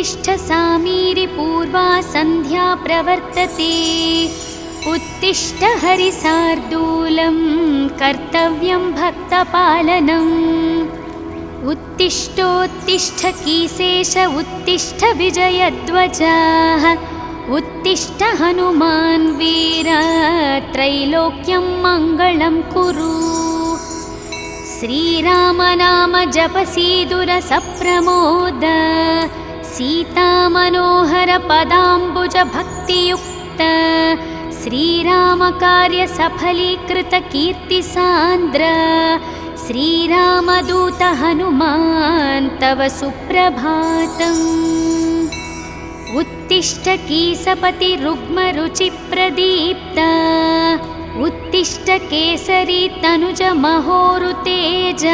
उत्तिष्ठ सामीरि पूर्वा सन्ध्या प्रवर्तते उत्तिष्ठ हरिसार्दूलं कर्तव्यं भक्तपालनम् उत्तिष्ठोत्तिष्ठ कीसेश उत्तिष्ठ विजयध्वजः उत्तिष्ठ हनुमान् वीर त्रैलोक्यं मङ्गलं कुरु। श्रीराम नाम जपसीदुर सप्रमोद सीता मनोहर पदाम्बुज भक्तियुक्त श्रीराम कार्य सफलीकृत कीर्ति सान्द्र श्रीरामदूत हनुमान् तव सुप्रभातम्। उत्तिष्ठ कीसपति रुग्म रुचि प्रदीप्त उत्तिष्ठ केसरी तनुज महोरुतेज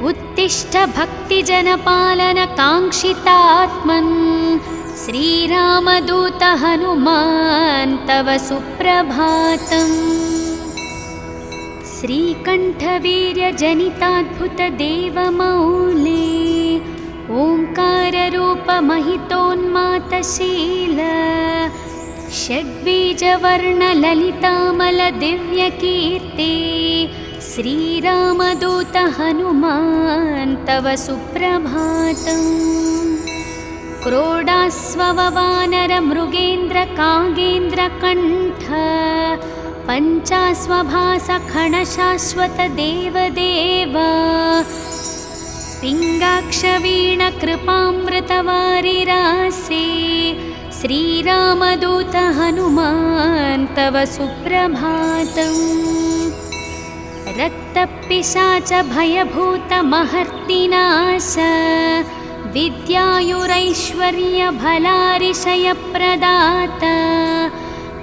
उत्तिष्ठ भक्तिजनपालन काङ्क्षितात्मन् श्रीरामदूत हनुमान् तव सुप्रभातम्। श्रीकण्ठवीर्यजनिताद्भुत देवमौले ओङ्काररूप महितोन्मातशील षड्बीजवर्णललितामल दिव्यकीर्ति श्रीरामदूत हनुमान् तव सुप्रभातम्। क्रोडास्ववानर मृगेन्द्र कागेन्द्र कण्ठ पञ्चास्वभास खणशाश्वत देवदेव पिङ्गाक्षवीण कृपामृतवारिरासे श्रीरामदूत हनुमान् तव सुप्रभातम्। रक्तपिशाच भयभूत महर्तिनाश विद्यायुरैश्वर्य भलारिशयप्रदात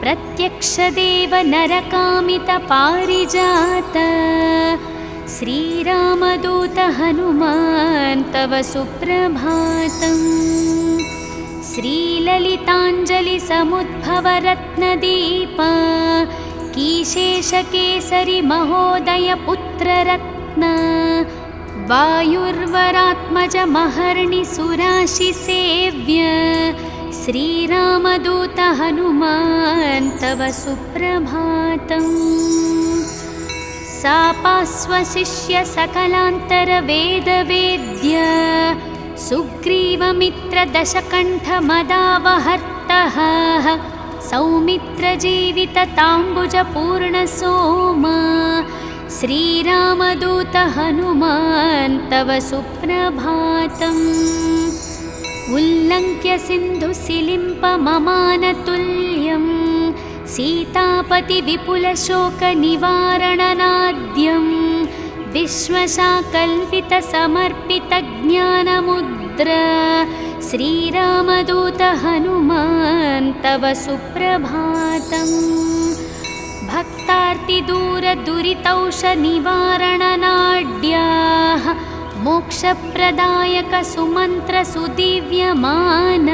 प्रत्यक्षदेव नरकामित पारिजात श्रीरामदूत हनुमान् तव सुप्रभातम्। श्रीललिताञ्जलि समुद्भव रत्नदीप कीशेषकेसरि महोदय पुत्ररत्न वायुर्वरात्मज महर्णि सुराशि सेव्य श्रीरामदूत हनुमान् तव सुप्रभातम्। सापास्वशिष्य सकलान्तर वेदवेद्य सुग्रीवमित्र दशकण्ठ मदावहर्तः सौमित्र जीवित ताम्बुज पूर्ण सोम श्रीरामदूत हनुमान् तव सुप्रभातम्। उल्लङ्घ्य सिन्धुसिलिम्प ममानतुल्यं सीतापति विपुल शोक निवारणनाद्यं विश्वशाकल्पित समर्पित ज्ञानमुद्र श्रीरामदूत हनुमान् तव सुप्रभातम्। भक्तार्तिदूर दुरितौष निवारणनाड्याः मोक्षप्रदायक सुमन्त्र सुदिव्यमान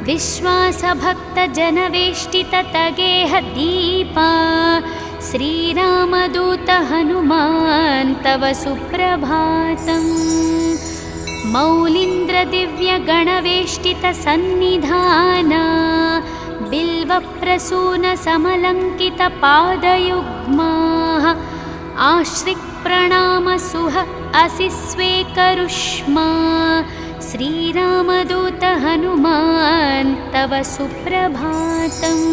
विश्वासभक्त जनवेष्टित तगेह दीपा श्रीरामदूत हनुमान् तव सुप्रभातम्। मौलीन्द्र दिव्य गणवेष्टित सन्निधाना बिल्वप्रसून समलङ्कित पादयुग्माः आश्रिक् प्रणाम सुह असि स्वेकरुष्मा श्रीरामदूत हनुमान् तव सुप्रभातम्।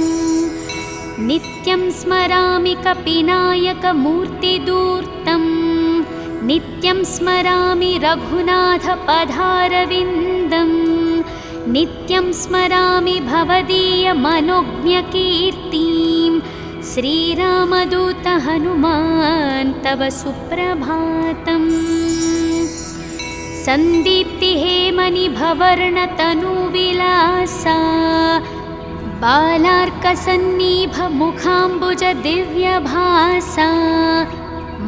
नित्यं स्मरामि कपिनायक मूर्तिदूर्तं नित्यं स्मरामि रघुनाथ पदारविन्दं नित्यं स्मरामि भवदीय मनोज्ञकीर्तिं श्रीरामदूत हनुमान् तव सुप्रभातम्। सन्दीप्ति हेमनि भवर्णतनुविलासा बालार्कसन्निभ मुखाम्बुज दिव्यभासा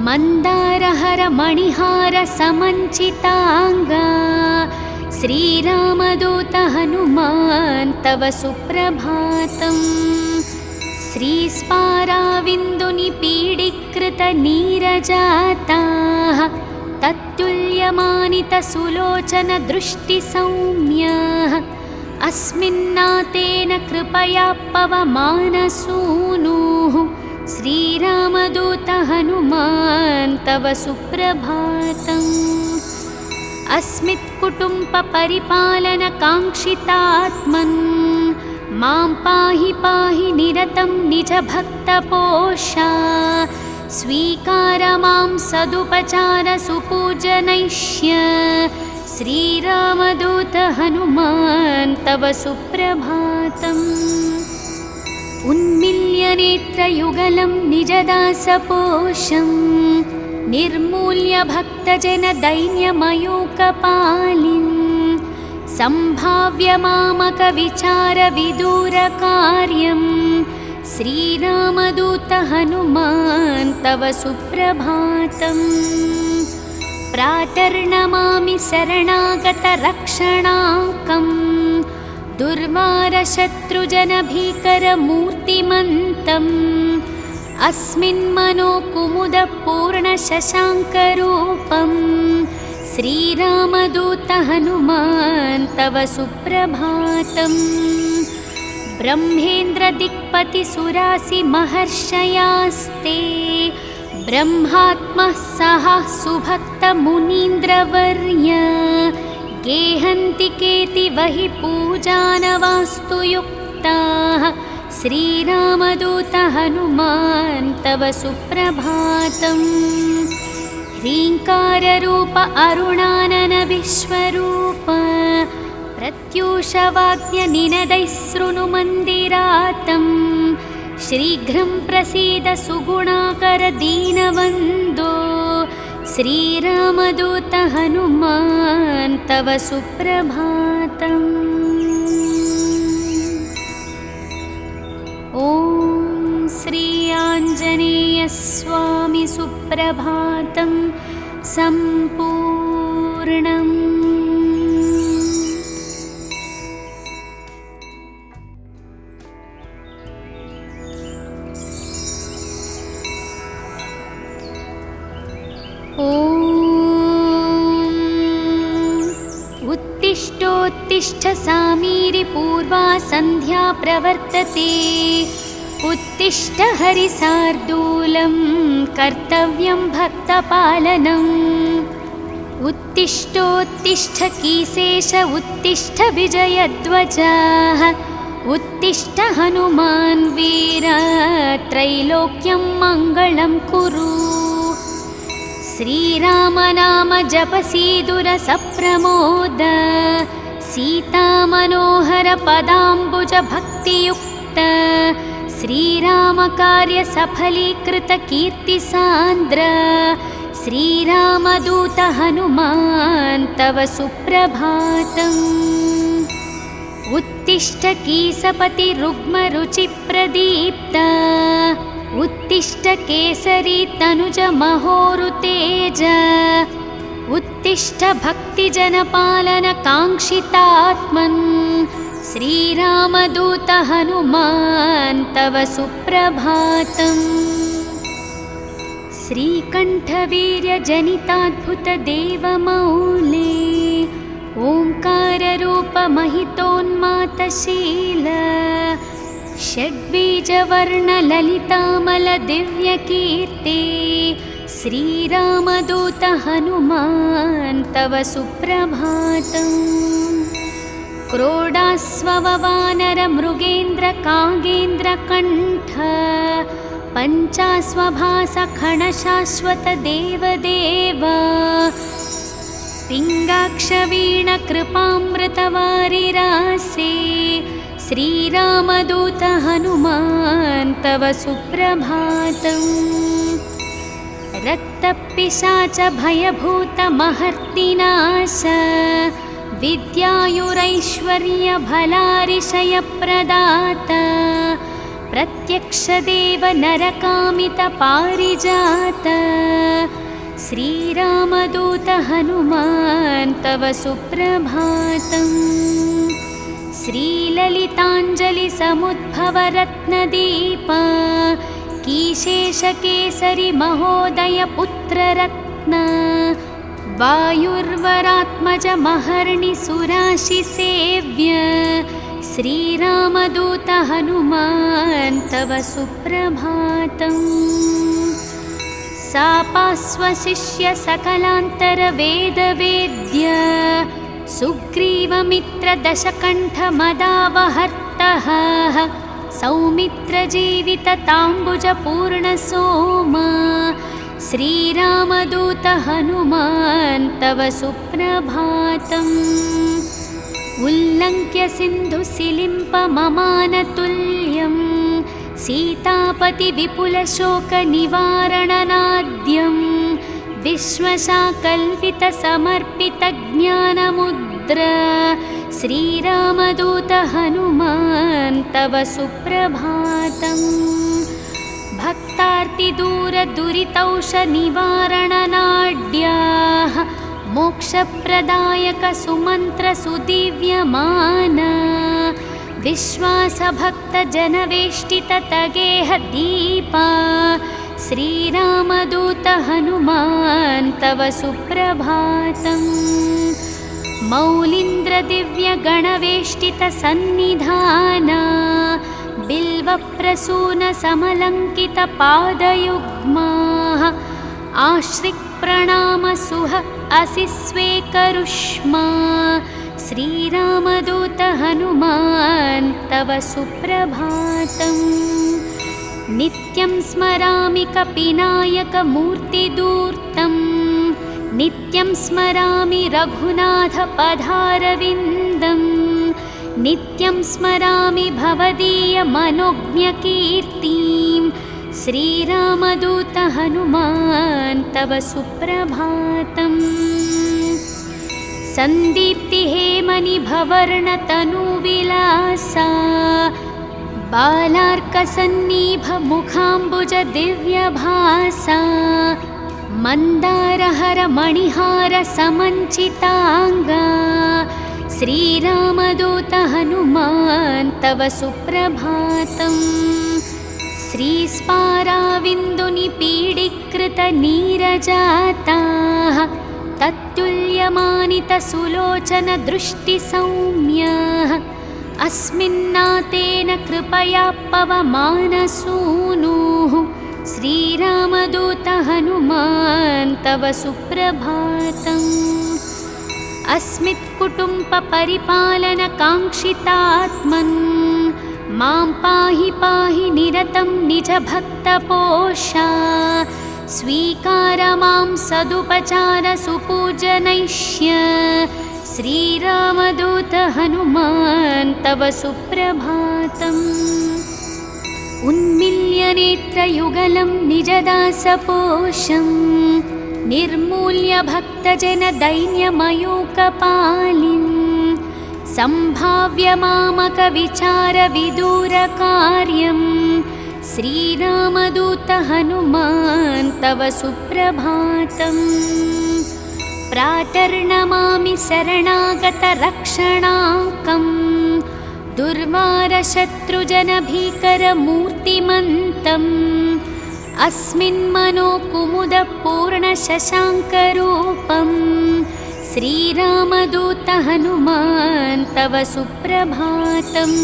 मन्दारहर मणिहार समञ्चिताङ्गा श्रीरामदूत हनुमान् तव सुप्रभातम्। श्रीस्पाराविन्दुनिपीडीकृत नीरजाताः तत्तुल्य भाग्यमानितसुलोचनदृष्टिसौम्यः अस्मिन्नातेन कृपया पवमानसूनुः श्रीरामदूत हनुमान् तव सुप्रभातम्। अस्मित्कुटुम्बपरिपालनकाङ्क्षितात्मन् मां पाहि पाहि निरतं निजभक्तपोषा स्वीकार मां सदुपचार सुपूजनैष्य श्रीरामदूत हनुमान् तव सुप्रभातम्। उन्मिल्य नेत्रयुगलं निजदासपोषं निर्मूल्य भक्तजनदैन्यमयूकपालिं सम्भाव्य मामकविचारविदूरकार्यं श्रीरामदूत हनुमान् तव सुप्रभातम्। प्रातर्नमामि शरणागतरक्षणाङ्कं दुर्वारशत्रुजनभीकरमूर्तिमन्तम् अस्मिन्मनोकुमुदपूर्णशशाङ्करूपं श्रीरामदूत हनुमान् तव सुप्रभातम्। ब्रह्मेन्द्रदिक्पतिसुरासिमहर्षयास्ते ब्रह्मात्मः सह सुभक्तमुनीन्द्रवर्य गेहन्ति केतिवहि पूजानवास्तु युक्ताः श्रीरामदूत हनुमान् तव सुप्रभातम्। ह्रीङ्काररूप अरुणानन विश्वरूप प्रत्यूषवाद्यनिनदैः शृणुमन्दिरातं शीघ्रं प्रसीद सुगुणाकर दीनवन्दो श्रीरामदूत हनुमान् तव सुप्रभातम्। ॐ श्री आञ्जनेयस्वामी सुप्रभातं सम्पूर्णम्। उत्तिष्ठोत्तिष्ठ सामीरि पूर्वा सन्ध्या प्रवर्तते उत्तिष्ठ हरिसार्दूलं कर्तव्यं भक्तपालनम्। उत्तिष्ठोत्तिष्ठ कीसेश उत्तिष्ठ विजयध्वजः उत्तिष्ठ हनुमान् वीर त्रैलोक्यं मङ्गलं कुरु। श्रीराम नाम जपसीदुर सप्रमोद सीतामनोहर पदाम्बुज भक्तियुक्त श्रीराम कार्य सफलीकृत कीर्तिसान्द्र श्रीरामदूत हनुमान् तव सुप्रभातम्। उत्तिष्ठ कीसपति रुग्मरुचिप्रदीप्त उत्तिष्ठ केसरी तनुज महोरुतेज उत्तिष्ठ भक्तिजनपालन काङ्क्षितात्मन् श्रीरामदूत हनुमान् तव सुप्रभातम्। श्रीकण्ठवीर्यजनिताद्भुतदेवमौले ओङ्काररूपमहितोन्मातशील षड्बीजवर्णललितामलदिव्यकीर्ते श्रीरामदूत हनुमान् तव सुप्रभातम्। क्रोडास्ववानरमृगेन्द्रकागेन्द्रकण्ठ पञ्चास्वभासखणशाश्वत देवदेव पिङ्गाक्षवीणकृपामृतवारिरासे श्रीरामदूत हनुमान् तव सुप्रभातम्। रक्तपिशाच भयभूतमहर्तिनाश विद्यायुरैश्वर्यभलारिशयप्रदात प्रत्यक्षदेव नरकामितपारिजात श्रीरामदूत हनुमान् तव सुप्रभातम्। श्रीललिताञ्जलिसमुद्भवरत्नदीप कीशेषकेसरि महोदय पुत्ररत्न वायुर्वरात्मजमहर्निसुराशिसेव्य श्रीरामदूत हनुमान् तव सुप्रभातम्। सापास्वशिष्य सकलान्तरवेदवेद्य सुग्रीवमित्रदशकण्ठमदावहर्तः सौमित्रजीवितताम्बुजपूर्णसोमा श्रीरामदूत हनुमान् तव सुप्रभातम्। उल्लङ्घ्य सिन्धुसिलिम्पममानतुल्यं सीतापतिविपुलशोकनिवारणनाद्यं विश्वशाकल्पितसमर्पितज्ञानमुद्र श्रीरामदूत हनुमान् तव सुप्रभातम्। भक्तार्तिदूरदुरितौषनिवारणनाड्याः मोक्षप्रदायकसुमन्त्रसुदिव्यमाना विश्वासभक्तजनवेष्टिततगेहदीपा श्रीरामदूत हनुमान् तव सुप्रभातम्। मौलीन्द्रदिव्यगणवेष्टितसन्निधाना बिल्वप्रसूनसमलङ्कितपादयुग्माः आश्रिक्प्रणामसुह असि स्वेकरुष्मा श्रीरामदूत हनुमान् तव सुप्रभातम्। नित्यं स्मरामि कपिनायकमूर्तिदूर्तं नित्यं स्मरामि रघुनाथपदारविन्दं नित्यं स्मरामि भवदीयमनोज्ञकीर्तिं श्रीरामदूत हनुमान् तव सुप्रभातम्। सन्दीप्तिहेमनिभवर्णतनुविलासा बालार्कसन्निभमुखाम्बुजदिव्यभासा मन्दारहरमणिहारसमञ्चिताङ्गा श्रीरामदूत हनुमान् तव सुप्रभातम्। श्रीस्पाराविन्दुनिपीडीकृतनीरजाताः तत्तुल्यमानितसुलोचनदृष्टिसौम्याः अस्मिन्नातेन कृपया पवमानसूनुः श्रीरामदूत हनुमान् तव सुप्रभातम्। अस्मित्कुटुम्बपरिपालनकाङ्क्षितात्मन् मां पाहि पाहि निरतं निजभक्तपोषा स्वीकार मां सदुपचारसुपूजनैष्य श्रीरामदूत हनुमान् तव सुप्रभातम्। उन्मिल्यनेत्रयुगलं निजदासपोषं निर्मूल्य भक्तजनदैन्यमयूकपालिं सम्भाव्य मामकविचारविदूरकार्यं श्रीरामदूत हनुमान् तव सुप्रभातम्। प्रातर्नमामि शरणागतरक्षणाङ्कं दुर्वारशत्रुजनभीकरमूर्तिमन्तम् अस्मिन्मनोकुमुदपूर्णशशाङ्करूपं श्रीरामदूत हनुमान् तव सुप्रभातम्।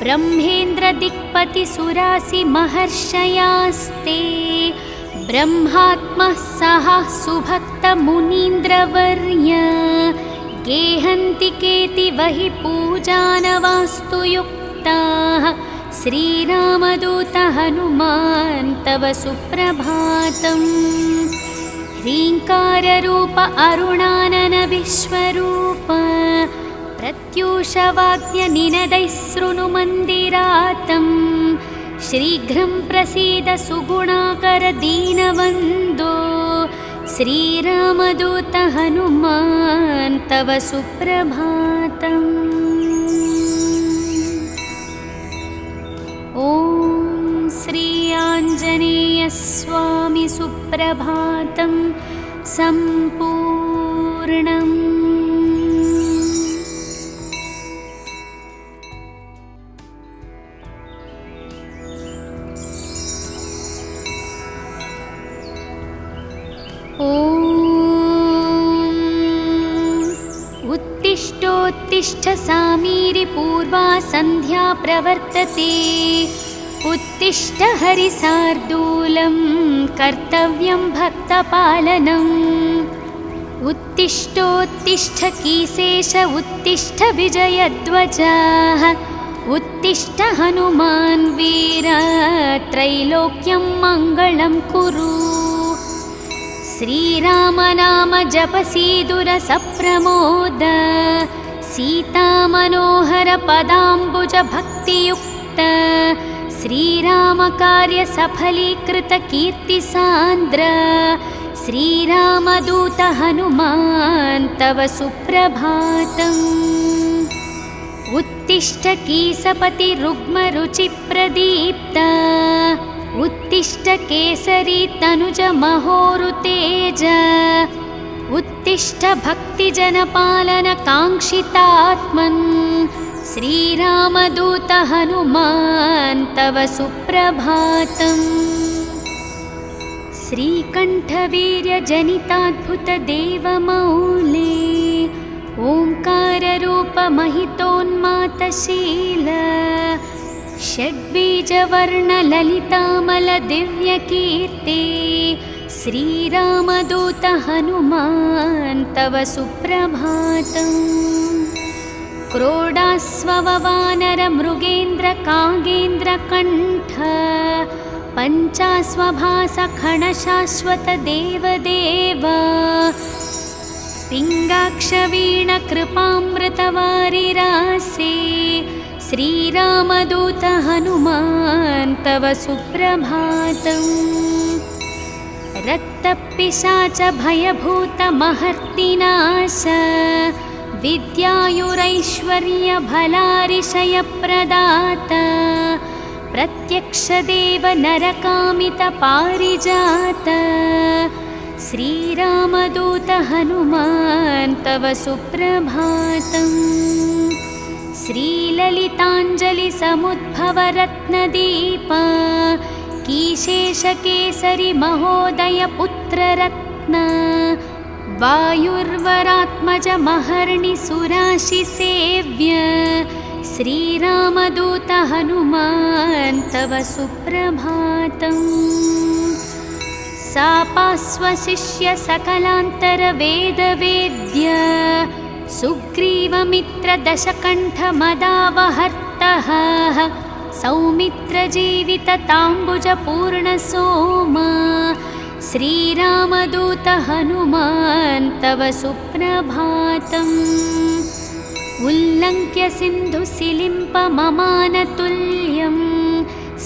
ब्रह्मेन्द्रदिक्पतिसुरासिमहर्षयास्ते ब्रह्मात्मः सह सुभक्तमुनीन्द्रवर्य गेहन्ति केतिवहि पूजानवास्तु युक्ताः श्रीरामदूत हनुमान् तव सुप्रभातम्। ह्रीङ्काररूप अरुणानन विश्वरूप प्रत्यूषवाद्यनिनदैः शृणुमन्दिरातं शीघ्रं प्रसीद सुगुणाकर दीनवन्दो श्रीरामदूत हनुमान् तव सुप्रभातम्। ॐ श्री आञ्जनेयस्वामी सुप्रभातं सम्पूर्णम्। ॐ उत्तिष्ठ सामीरि पूर्वा सन्ध्या प्रवर्तते उत्तिष्ठ हरिसार्दूलं कर्तव्यं भक्तपालनम् उत्तिष्ठोत्तिष्ठ कीसेश उत्तिष्ठ विजयध्वजाः उत्तिष्ठ हनुमान् वीर त्रैलोक्यं मङ्गलं कुरु श्रीराम नाम जपसीदुरसप्रमोद सीतामनोहर पदाम्बुज भक्तियुक्त श्रीराम कार्य सफलीकृत कीर्तिसान्द्र श्रीरामदूत हनुमान् तव सुप्रभातम् उत्तिष्ठ कीसपति रुग्मरुचिप्रदीप्त उत्तिष्ठ केसरी तनुज महोरुतेज उत्तिष्ठ भक्तिजनपालन काङ्क्षितात्मन् श्रीरामदूत हनुमान् तव सुप्रभातम् श्रीकण्ठवीर्यजनिताद्भुतदेवमौले ओङ्काररूपमहितोन्मातशील षड्बीजवर्णललितामलदिव्यकीर्ति श्रीरामदूत हनुमान् तव सुप्रभातम् क्रोडास्ववानरमृगेन्द्रकागेन्द्रकण्ठ पञ्चास्वभासखणशाश्वतदेवदेव पिङ्गाक्षवीणकृपामृतवारिरासे श्रीरामदूत हनुमान् तव सुप्रभातम् रक्तपिशाच भयभूतमहर्तिनाश विद्यायुरैश्वर्यभलारिशयप्रदाता प्रत्यक्षदेव नरकामितपारिजात श्रीरामदूत हनुमान् तव सुप्रभातम् श्रीललिताञ्जलिसमुद्भवरत्नदीप कीशेषकेसरि महोदयपुत्ररत्न वायुर्वरात्मज महर्णिसुराशिसेव्य श्रीरामदूत हनुमान् तव सुप्रभातम् सापास्वशिष्य सकलान्तरवेदवेद्य सुग्रीवमित्रदशकण्ठमदावहर्तः सौमित्रजीवितताम्बुजपूर्णसोमा श्रीरामदूत हनुमान् तव सुप्रभातम् उल्लङ्घ्य सिन्धुसिलिम्पममानतुल्यं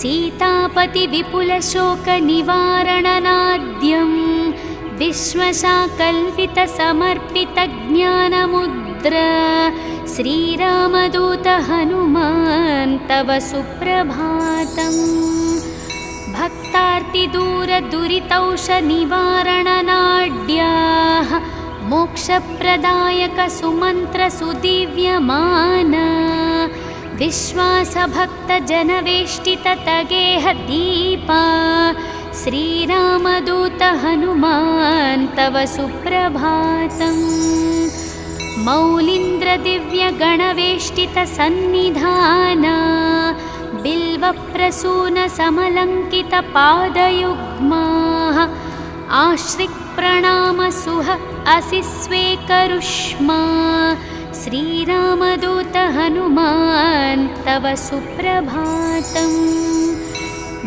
सीतापतिविपुलशोकनिवारणनाद्यं विश्वशाकल्पितसमर्पितज्ञानमुद्र श्रीरामदूत हनुमान् तव सुप्रभातम् भक्तार्तिदूरदुरितौषनिवारणनाड्याः मोक्षप्रदायक सुमन्त्रसुदिव्यमान विश्वासभक्तजनवेष्टिततगेह दीपा श्रीरामदूत हनुमान् तव सुप्रभातम् मौलीन्द्रदिव्यगणवेष्टितसन्निधाना बिल्वप्रसूनसमलङ्कितपादयुग्माः आश्रिक्प्रणामसुह असि स्वेकरुष्मा श्रीरामदूत हनुमान् तव सुप्रभातम्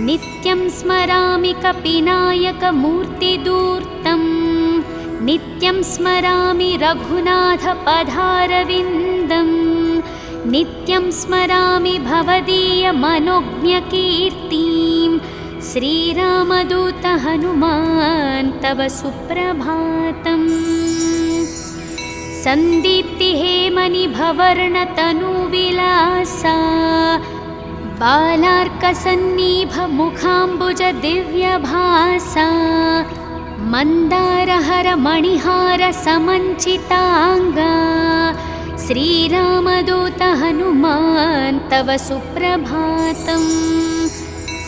नित्यं स्मरामि कपिनायकमूर्तिदूर्तं नित्यं स्मरामि रघुनाथपदारविन्दं नित्यं स्मरामि भवदीयमनोज्ञकीर्तिं श्रीरामदूत हनुमान् तव सुप्रभातम् सन्दीप्तिहेमनिभवर्णतनुविलासा बालार्कसन्निभमुखाम्बुजदिव्यभासा मन्दारहरमणिहारसमञ्चिताङ्गा श्रीरामदूत हनुमान् तव सुप्रभातम्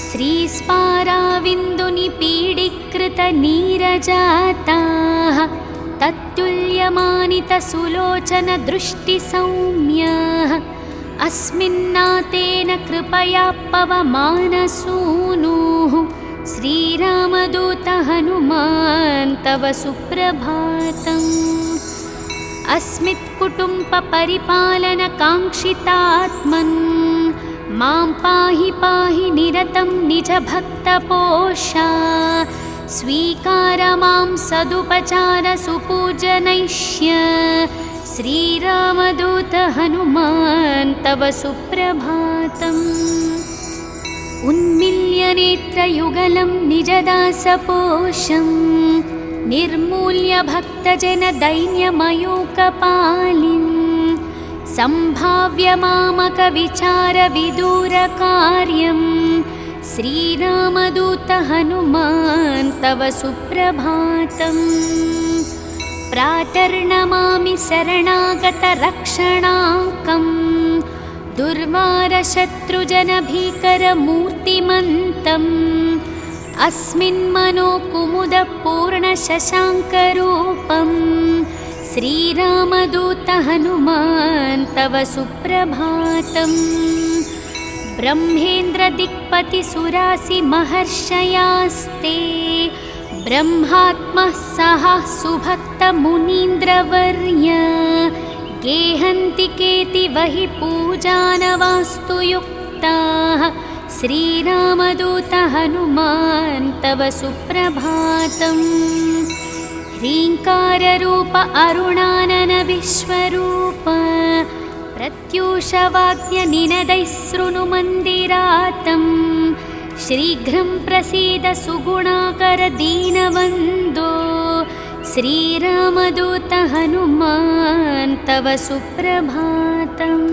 श्रीस्पाराविन्दुनिपीडीकृतनीरजाताः तत्तुल्य भाव्यमानितसुलोचनदृष्टिसौम्यः अस्मिन्नातेन कृपया पवमानसूनुः श्रीरामदूत हनुमान् तव सुप्रभातम्। अस्मित्कुटुम्बपरिपालनकाङ्क्षितात्मन् मां पाहि पाहि निरतं निजभक्तपोषा स्वीकार मां सदुपचार सुपूजनैष्य श्रीरामदूत हनुमान् तव सुप्रभातम्। उन्मिल्य नेत्रयुगलं निजदासपोषं निर्मूल्य भक्तजनदैन्यमयूकपालिम् सम्भाव्य मामकविचारविदूरकार्यं श्रीरामदूत हनुमान् तव सुप्रभातम्। प्रातर्नमामि शरणागतरक्षणाङ्कम् दुर्वारशत्रुजनभीकरमूर्तिमन्तम् अस्मिन्मनोकुमुदपूर्णशशाङ्करूपम् श्रीरामदूत हनुमान् तव सुप्रभातम्। ब्रह्मेन्द्रदिक्पतिसुरासिमहर्षयास्ते ब्रह्मात्मः सह सुभक्तमुनीन्द्रवर्य गेहन्ति केतिवहि पूजानवास्तु युक्ताः श्रीरामदूत हनुमान् तव सुप्रभातम्। ह्रीङ्काररूप अरुणानन विश्वरूप प्रत्यूषवाद्यनिनदैः शृणुमन्दिरातम् शीघ्रं प्रसीद सुगुणाकर दीनवन्दो श्रीरामदूत हनुमान् तव सुप्रभातम्।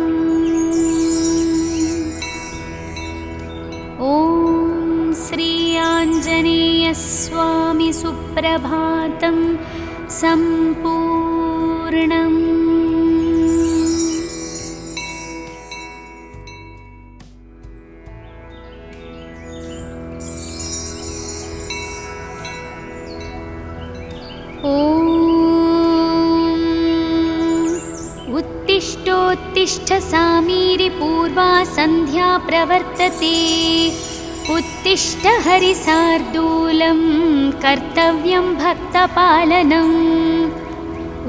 ॐ श्री आञ्जनेयस्वामी सुप्रभातं सम्पूर्णम्। उत्तिष्ठोत्तिष्ठ सामीरि पूर्वा सन्ध्या प्रवर्तते उत्तिष्ठ हरिसार्दूलं कर्तव्यं भक्तपालनम्।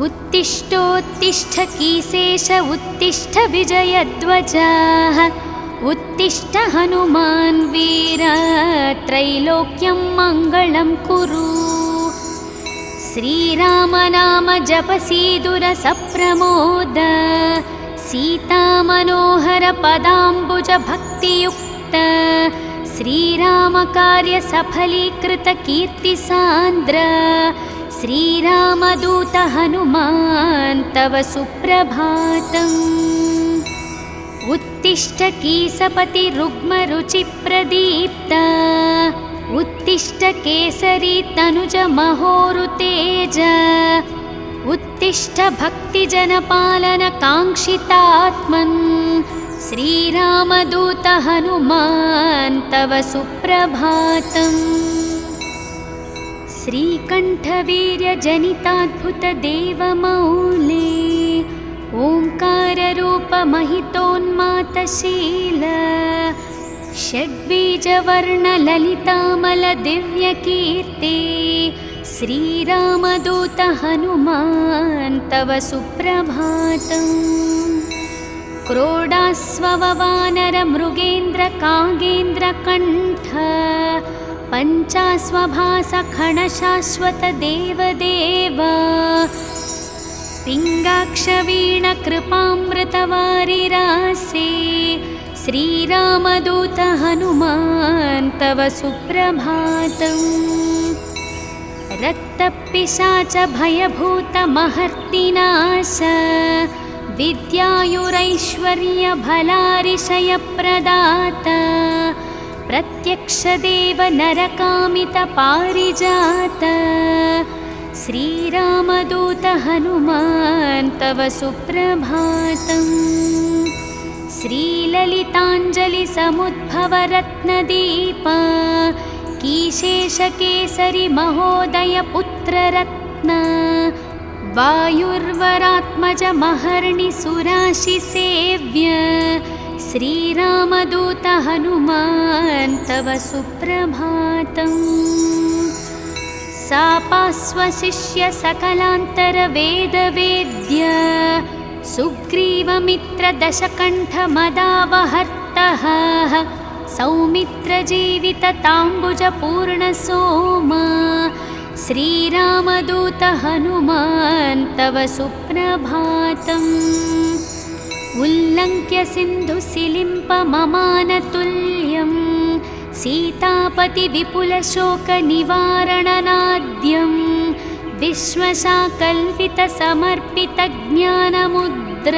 उत्तिष्ठोत्तिष्ठ कीसेश उत्तिष्ठ विजयध्वजः उत्तिष्ठ हनुमान् वीर त्रैलोक्यं मङ्गलं कुरु। श्रीरामनाम जपसीदुरसप्रमोद सीतामनोहर पदाम्बुज भक्तियुक्त श्रीरामकार्य सफलीकृत कीर्तिसान्द्र श्रीरामदूत हनुमान् तव सुप्रभातम्। उत्तिष्ठ कीसपति रुग्मरुचिप्रदीप्त उत्तिष्ठ केसरी तनुज महोरुतेज उत्तिष्ठ भक्तिजनपालन काङ्क्षितात्मन् श्रीरामदूत हनुमान् तव सुप्रभातम्। श्रीकण्ठवीर्यजनिताद्भुतदेवमौले ओङ्काररूपमहितोन्मातशील षड्बीजवर्णललितामलदिव्यकीर्ति श्रीरामदूत हनुमान् तव सुप्रभातम्। क्रोडास्ववानरमृगेन्द्रकागेन्द्रकण्ठ पञ्चास्वभासखणशाश्वतदेवदेव पिङ्गाक्षवीणकृपामृतवारिरासे श्रीरामदूत हनुमान् तव सुप्रभातम्। रक्तपिशाच भयभूतमहर्तिनाश विद्यायुरैश्वर्यभलारिशयप्रदात प्रत्यक्षदेव नरकामितपारिजात श्रीरामदूत हनुमान् तव सुप्रभातम्। श्रीललिताञ्जलिसमुद्भवरत्नदीप कीशेषकेसरि महोदय पुत्ररत्न वायुर्वरात्मजमहर्निसुराशिसेव्य श्रीरामदूत हनुमान् तव सुप्रभातम्। सापास्वशिष्य सकलान्तरवेदवेद्य सुग्रीवमित्रदशकण्ठमदावहर्तः सौमित्रजीवितताम्बुजपूर्णसोमा श्रीरामदूत हनुमान् तव सुप्रभातम्। उल्लङ्घ्य सिन्धुसिलिम्पममानतुल्यं सीतापतिविपुलशोकनिवारणनाद्यं विश्वशाकल्पितसमर्पितज्ञानमुद्र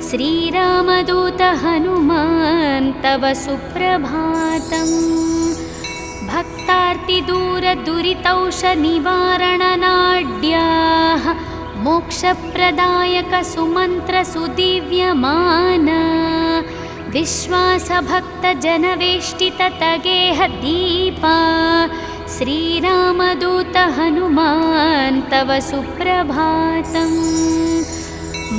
श्रीरामदूत हनुमान् तव सुप्रभातम्। भक्तार्तिदूरदुरितौषनिवारणनाड्याः मोक्षप्रदायकसुमन्त्रसुदिव्यमाना विश्वासभक्तजनवेष्टिततगेहदीपा श्रीरामदूत हनुमान् तव सुप्रभातम्।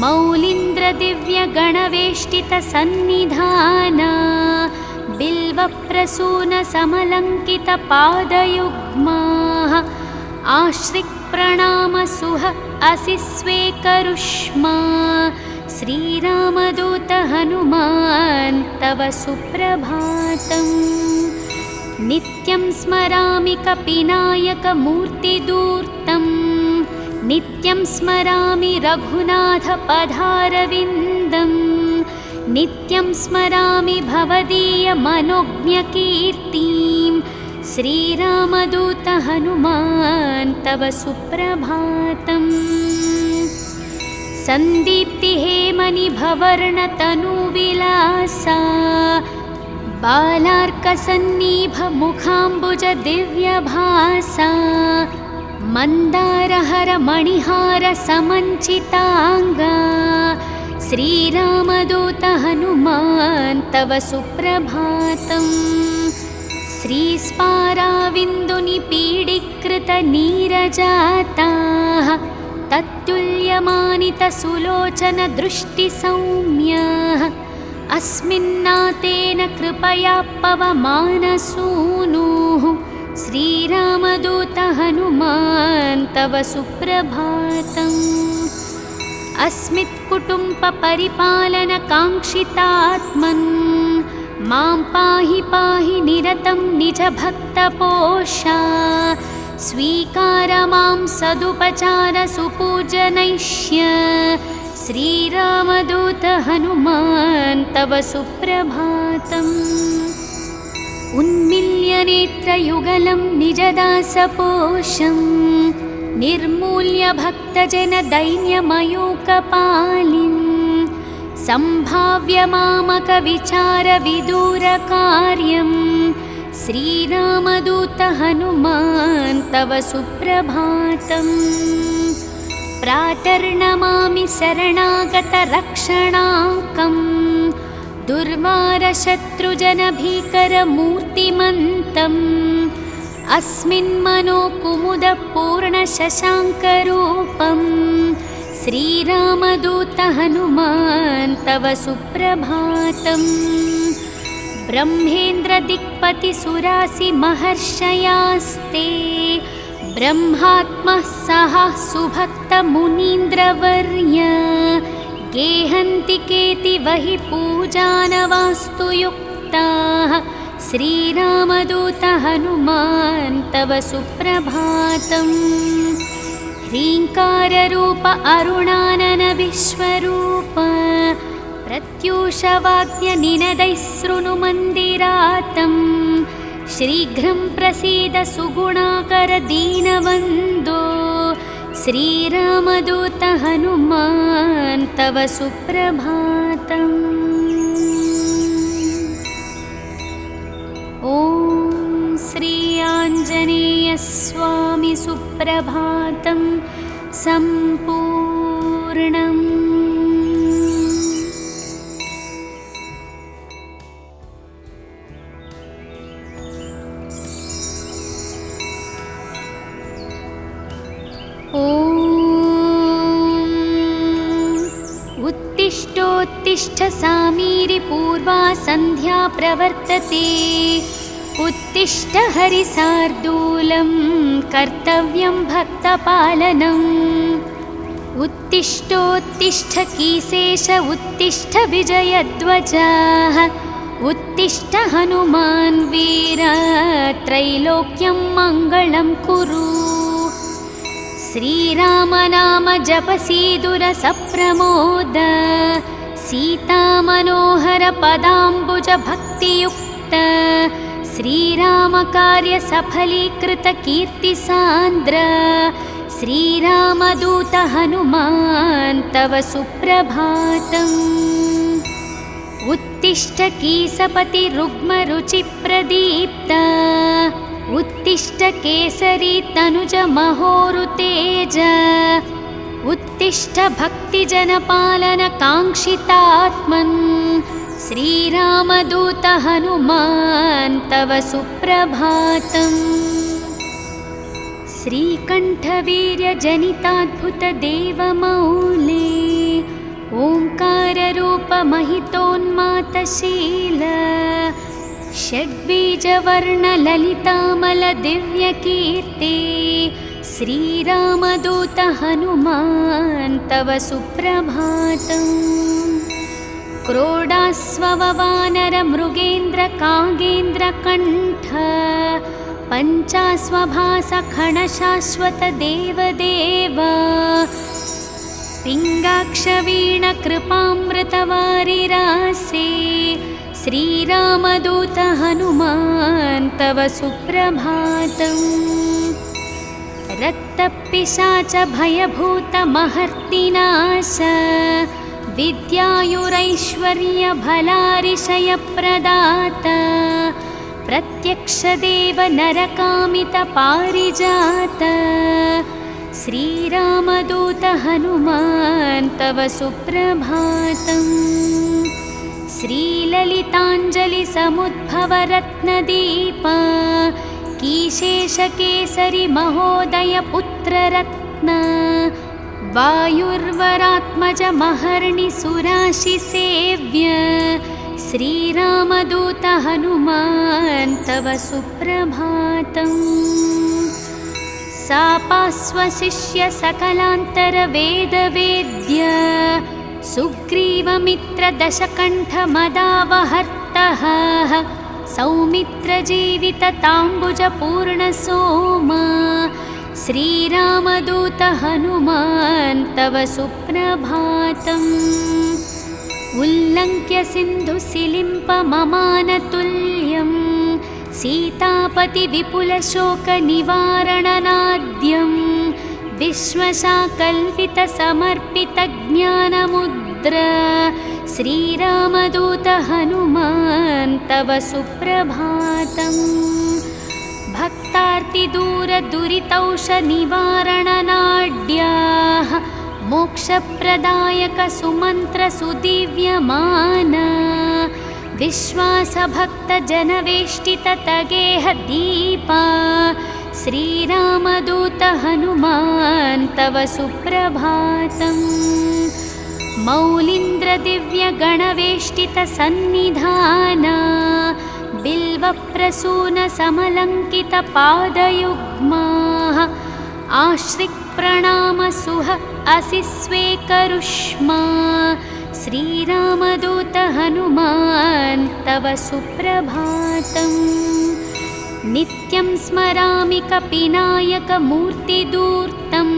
मौलीन्द्रदिव्यगणवेष्टितसन्निधाना बिल्वप्रसूनसमलङ्कितपादयुग्माः आश्रिक्प्रणामसुह असि स्वेकरुष्मा श्रीरामदूत हनुमान् तव सुप्रभातम्। नित्यं स्मरामि कपिनायकमूर्तिदूर्तं नित्यं स्मरामि रघुनाथपदारविन्दं नित्यं स्मरामि भवदीयमनोज्ञकीर्तिं श्रीरामदूत हनुमान् तव सुप्रभातम्। सन्दीप्तिहेमनिभवर्णतनुविलासा बालार्कसन्निभमुखाम्बुजदिव्यभासा मन्दारहरमणिहारसमञ्चिताङ्गा श्रीरामदूत हनुमान् तव सुप्रभातम्। श्रीस्पाराविन्दुनिपीडीकृतनीरजाताः तत्तुल्यमानितसुलोचनदृष्टिसौम्याः अस्मिन्नातेन कृपया पवमानसूनुः श्रीरामदूत हनुमान् तव सुप्रभातम्। अस्मित्कुटुम्बपरिपालनकाङ्क्षितात्मन् मां पाहि पाहि निरतं निजभक्तपोषा स्वीकार मां सदुपचारसुपूजनैष्य श्रीरामदूत हनुमान् तव सुप्रभातम्। उन्मील्यनेत्रयुगलं निजदासपोषं निर्मूल्य भक्तजनदैन्यमयूकपालिं सम्भाव्य मामकविचारविदूरकार्यं श्रीरामदूत हनुमान् तव सुप्रभातम्। प्रातर्नमामि शरणागतरक्षणाङ्कं दुर्वारशत्रुजनभीकरमूर्तिमन्तम् अस्मिन्मनोकुमुदपूर्णशशाङ्करूपं श्रीरामदूत हनुमान् तव सुप्रभातम्। ब्रह्मेन्द्रदिक्पतिसुरासिमहर्षयास्ते ब्रह्मात्मः सह सुभक्तमुनीन्द्रवर्य गेहन्ति केतिवहि पूजानवास्तु युक्ताः श्रीरामदूत हनुमान् तव सुप्रभातम्। ह्रीङ्काररूप अरुणानन विश्वरूप प्रत्यूषवाद्यनिनदैः शृणुमन्दिरातं शीघ्रं प्रसीद सुगुणाकर दीनवन्दो श्रीरामदूत हनुमान् तव सुप्रभातम्। ॐ श्री आञ्जनेयस्वामी सुप्रभातं सम्पूर्णम्। ॐ उत्तिष्ठ सामीरि पूर्वा सन्ध्या प्रवर्तते उत्तिष्ठ हरिसार्दूलं कर्तव्यं भक्तपालनम् उत्तिष्ठोत्तिष्ठ कीसेश उत्तिष्ठ विजयध्वजः उत्तिष्ठ हनुमान् वीर त्रैलोक्यं मङ्गलं कुरु श्रीराम नाम जपसीदुर सप्रमोद सीता मनोहर पदाम्बुज भक्तियुक्त श्रीराम कार्य सफलीकृत कीर्ति सान्द्र श्रीरामदूत हनुमान् तव सुप्रभातम् उत्तिष्ठ कीसपति रुग्म रुचि प्रदीप्त उत्तिष्ठ केसरी तनुज महोरुतेज उत्तिष्ठ भक्तिजनपालन काङ्क्षितात्मन् श्रीरामदूत हनुमान् तव सुप्रभातम् श्रीकण्ठवीर्यजनिताद्भुत देवमौले ओङ्काररूप महितोन्मातशील षड्बीजवर्णललितामल दिव्यकीर्ति श्रीरामदूत हनुमान् तव सुप्रभातम् क्रोडास्ववानर मृगेन्द्र कागेन्द्र कण्ठ पञ्चास्वभास खणशाश्वत देवदेव पिङ्गाक्षवीण कृपामृतवारिरासे श्रीरामदूत हनुमान् तव सुप्रभातम् रक्तपिशाच भयभूत महर्तिनाश विद्यायुरैश्वर्य भलारिशयप्रदात प्रत्यक्षदेव नरकामित पारिजात श्रीरामदूत हनुमान् तव सुप्रभातम् श्रीललिताञ्जलि समुद्भव रत्नदीप कीशेषकेसरि महोदय पुत्ररत्न वायुर्वरात्मज महर्णि सुराशि सेव्य श्रीरामदूत हनुमान् तव सुप्रभातम् सापास्वशिष्य सकलान्तर वेदवेद्य सुग्रीवमित्र दशकण्ठ मदावहर्तः सौमित्र जीवित ताम्बुज पूर्ण सोम श्रीरामदूत हनुमान् तव सुप्रभातम् उल्लङ्घ्य सिन्धुसिलिम्प ममानतुल्यं सीतापति विपुलशोक निवारणनाद्यं विश्वशाकल्पित समर्पित ज्ञानमुद्र श्रीरामदूत हनुमान् तव सुप्रभातम् भक्तार्तिदूर दुरितौष निवारणनाड्याः मोक्षप्रदायक सुमन्त्र सुदिव्यमान विश्वासभक्त जनवेष्टित तगेह दीपा श्रीरामदूत हनुमान् तव सुप्रभातम् मौलीन्द्र दिव्य गणवेष्टित सन्निधाना बिल्वप्रसून समलङ्कित पादयुग्माः आश्रिक् प्रणाम सुह असि स्वेकरुष्मा श्रीरामदूत हनुमान् तव सुप्रभातम् नित्यं स्मरामि कपिनायक मूर्तिदूर्तं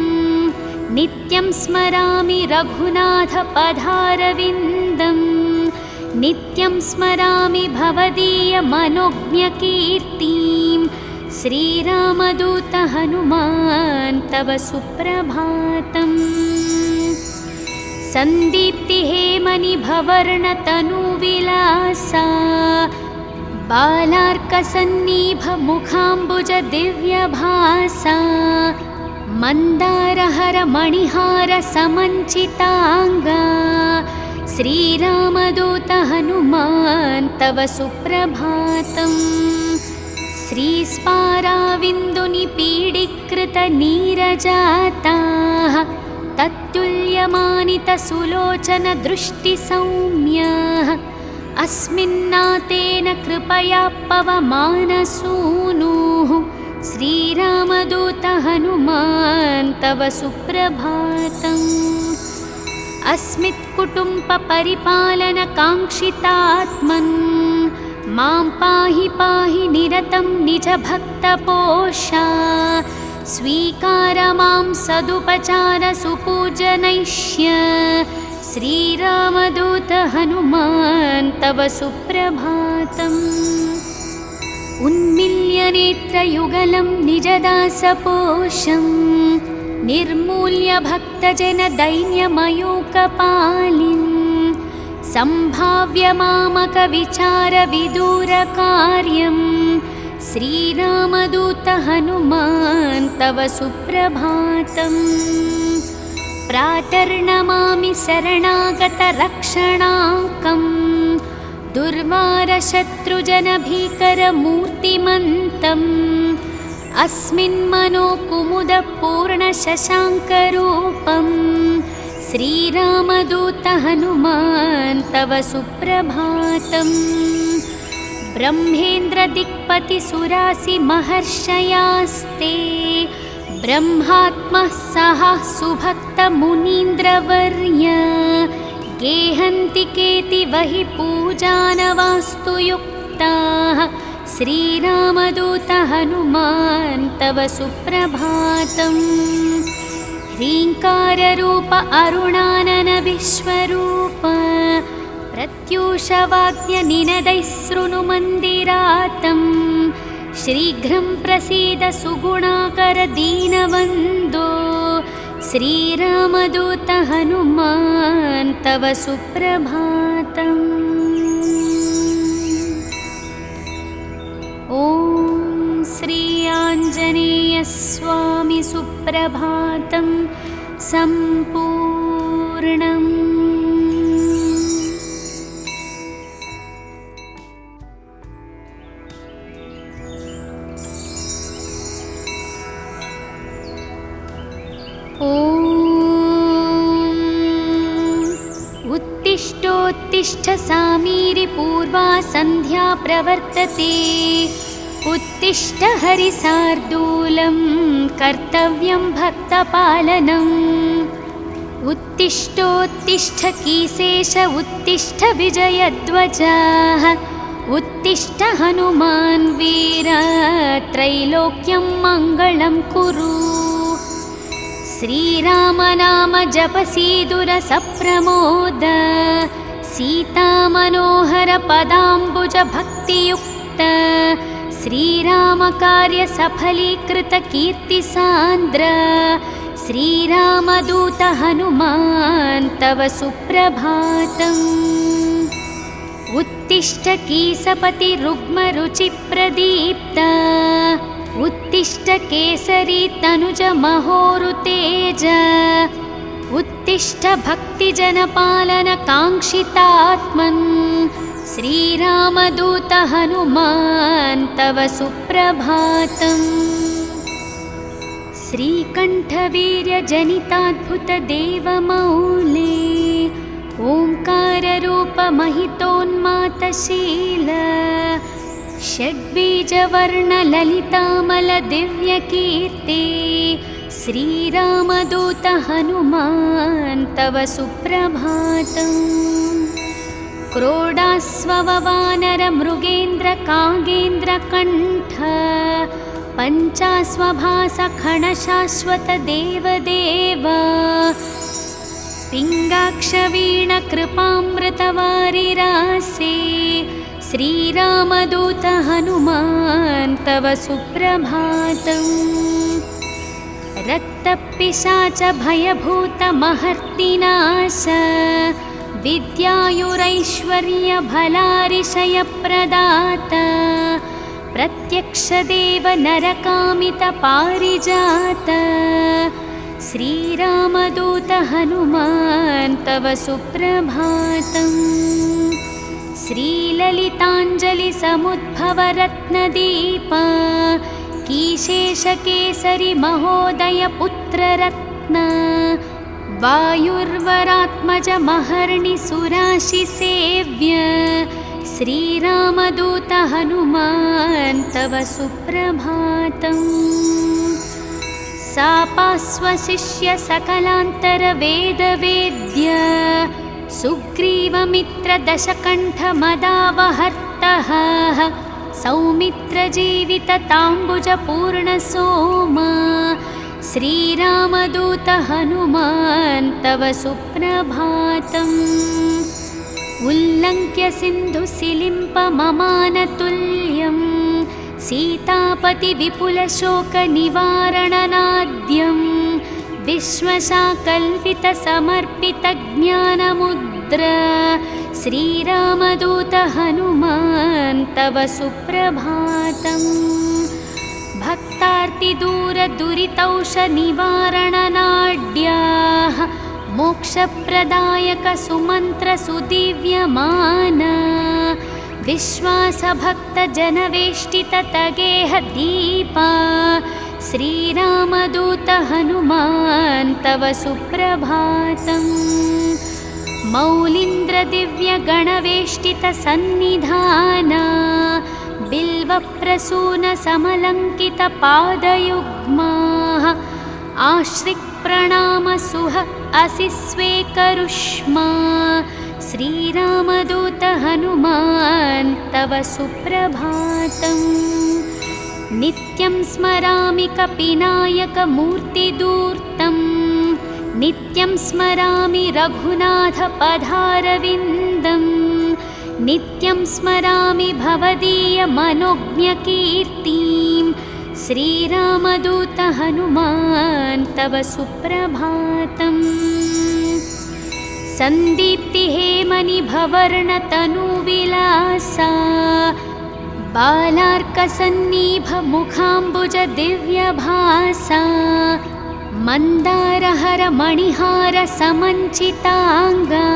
नित्यं स्मरामि रघुनाथ पदारविन्दं नित्यं स्मरामि भवदीय मनोज्ञकीर्तिं श्रीरामदूत हनुमान् तव सुप्रभातम् सन्दीप्ति हेमनि भवर्णतनुविलासा बालार्कसन्निभ मुखाम्बुज दिव्यभासा मन्दारहर मणिहार समञ्चिताङ्गा श्रीरामदूत हनुमान् तव सुप्रभातम् श्रीस्पाराविन्दुनिपीडीकृत नीरजाताः तत्तुल्य भाव्यमानितसुलोचनदृष्टिसौम्यः अस्मिन्नातेन कृपया पवमानसूनुः श्रीरामदूत हनुमान् तव सुप्रभातम्। अस्मित्कुटुम्बपरिपालनकाङ्क्षितात्मन् मां पाहि पाहि निरतं निजभक्तपोषा स्वीकार मां सदुपचार सुपूजनैष्य श्रीरामदूत हनुमान् तव सुप्रभातम्। उन्मिल्य नेत्रयुगलं निजदासपोषं निर्मूल्य भक्तजनदैन्यमयूकपालिं सम्भाव्य मामकविचारविदूरकार्यं श्रीरामदूत हनुमान् तव सुप्रभातम्। प्रातर्नमामि शरणागतरक्षणाङ्कं दुर्वारशत्रुजनभीकरमूर्तिमन्तम् अस्मिन्मनोकुमुदपूर्णशशाङ्करूपं श्रीरामदूत हनुमान् तव सुप्रभातम्। ब्रह्मेन्द्रदिक्पतिसुरासिमहर्षयास्ते ब्रह्मात्मः सह सुभक्तमुनीन्द्रवर्य गेहन्ति केतिवहि पूजानवास्तु युक्ताः श्रीरामदूत हनुमान् तव सुप्रभातम्। ह्रीङ्काररूप अरुणानन विश्वरूप प्रत्यूषवाद्यनिनदैः शृणुमन्दिरातं शीघ्रं प्रसीद सुगुणाकर दीनवन्दो श्रीरामदूत हनुमान् तव सुप्रभातम्। ॐ श्री आञ्जनेयस्वामी सुप्रभातं सम्पूर्णम्। उत्तिष्ठोत्तिष्ठ सामीरि पूर्वा सन्ध्या प्रवर्तते उत्तिष्ठ हरिसार्दूलं कर्तव्यं भक्तपालनम्। उत्तिष्ठोत्तिष्ठ कीसेश उत्तिष्ठ विजयध्वजः उत्तिष्ठ हनुमान् वीर त्रैलोक्यं मङ्गलं कुरु। श्रीरामनाम जपसीदुरसप्रमोद सीतामनोहर पदाम्बुज भक्तियुक्त श्रीरामकार्य सफलीकृत कीर्तिसान्द्र श्रीरामदूत हनुमान् तव सुप्रभातम्। उत्तिष्ठ कीसपति रुग्मरुचिप्रदीप्त उत्तिष्ठ केसरी तनुज महोरुतेज उत्तिष्ठ भक्तिजनपालन काङ्क्षितात्मन् श्रीरामदूत हनुमान् तव सुप्रभातम्। श्रीकण्ठवीर्यजनिताद्भुतदेवमौले ओङ्काररूपमहितोन्मातशील षड्बीजवर्णललितामलदिव्यकीर्ति श्रीरामदूत हनुमान् तव सुप्रभातम्। क्रोडास्ववानरमृगेन्द्रकागेन्द्रकण्ठ पञ्चास्वभासखणशाश्वतदेवदेव पिङ्गाक्षवीणकृपामृतवारिरासे श्रीरामदूत हनुमान् तव सुप्रभातम्। रक्तपिशाच भयभूतमहर्तिनाश विद्यायुरैश्वर्यभलारिशयप्रदात प्रत्यक्षदेव नरकामितपारिजात श्रीरामदूत हनुमान् तव सुप्रभातम्। श्रीललिताञ्जलिसमुद्भवरत्नदीप कीशेषकेसरि महोदय पुत्ररत्न वायुर्वरात्मजमहर्निसुराशिसेव्य श्रीरामदूत हनुमान् तव सुप्रभातम्। सापास्वशिष्य सकलान्तरवेदवेद्य सुग्रीवमित्रदशकण्ठमदावहर्तः सौमित्रजीवितताम्बुजपूर्णसोमा श्रीरामदूत हनुमान् तव सुप्रभातम्। उल्लङ्घ्य सिन्धुसिलिम्पममानतुल्यं सीतापतिविपुलशोकनिवारणनाद्यं विश्वशाकल्पितसमर्पितज्ञानमुद्र श्रीरामदूत हनुमान् तव सुप्रभातम्। भक्तार्तिदूरदुरितौषनिवारणनाड्याः मोक्षप्रदायकसुमन्त्रसुदिव्यमाना विश्वासभक्तजनवेष्टिततगेहदीपा श्रीरामदूत हनुमान् तव सुप्रभातम्। मौलीन्द्रदिव्यगणवेष्टितसन्निधाना बिल्वप्रसूनसमलङ्कितपादयुग्माः आश्रिक्प्रणामसुह असि स्वेकरुष्मा श्रीरामदूत हनुमान् तव सुप्रभातम्। नित्यं स्मरामि कपिनायकमूर्तिदूर्तं नित्यं स्मरामि रघुनाथपदारविन्दं नित्यं स्मरामि भवदीयमनोज्ञकीर्तिं श्रीरामदूत हनुमान् तव सुप्रभातम्। सन्दीप्तिहेमनिभवर्णतनुविलासा बालार्कसन्निभमुखाम्बुजदिव्यभासा मन्दारहरमणिहारसमञ्चिताङ्गा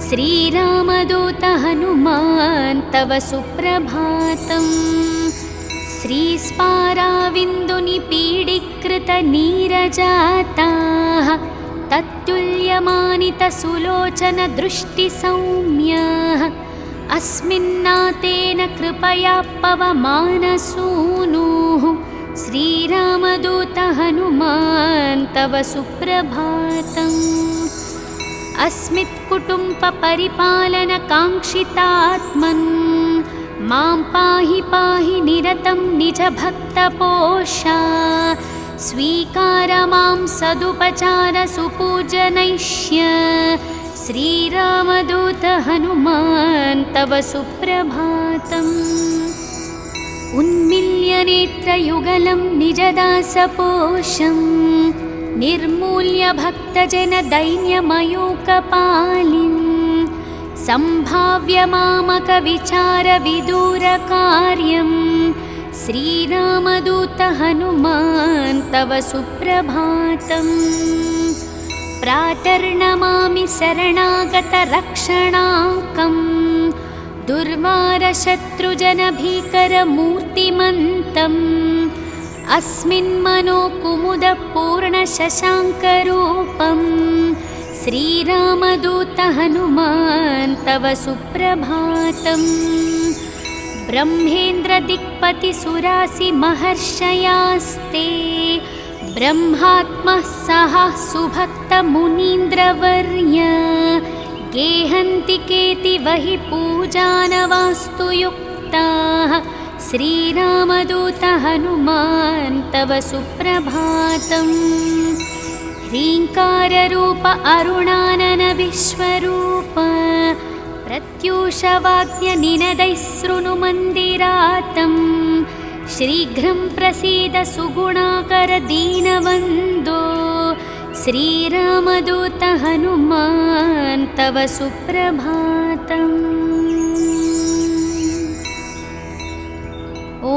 श्रीरामदूत हनुमान् तव सुप्रभातम्। श्रीस्पाराविन्दुनिपीडीकृतनीरजाताः तत्तुल्यमानितसुलोचनदृष्टिसौम्याः अस्मिन्नातेन कृपया पवमानसूनुः श्रीरामदूत हनुमान् तव सुप्रभातम्। अस्मित्कुटुम्बपरिपालनकाङ्क्षितात्मन् मां पाहि पाहि निरतं निजभक्तपोषा स्वीकार मां सदुपचारसुपूजनैष्य श्रीरामदूत हनुमान् तव सुप्रभातम्। उन्मील्यनेत्रयुगलं निजदासपोषं निर्मूल्य भक्तजनदैन्यमयूकपालिं सम्भाव्य मामकविचारविदूरकार्यं श्रीरामदूत हनुमान् तव सुप्रभातम्। प्रातर्नमामि शरणागतरक्षणाकं दुर्वारशत्रुजनभीकरमूर्तिमन्तम् अस्मिन्मनोकुमुदपूर्णशशाङ्करूपं श्रीरामदूत हनुमान् तव सुप्रभातम्। ब्रह्मेन्द्रदिक्पतिसुरासिमहर्षयास्ते ब्रह्मात्मः सह सुभक्तमुनीन्द्रवर्य गेहन्ति केतिवहि पूजानवास्तुयुक्ताः श्रीरामदूत हनुमान् तव सुप्रभातम्। ह्रीङ्काररूप अरुणानन विश्वरूप प्रत्यूषवाद्यनिनदैः शृणुमन्दिरातं शीघ्रं प्रसीद सुगुणाकर दीनवन्दो श्रीरामदूत हनुमान् तव सुप्रभातम्। ॐ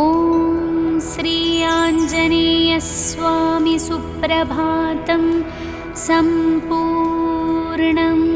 श्री आञ्जनेयस्वामी सुप्रभातं सम्पूर्णम्।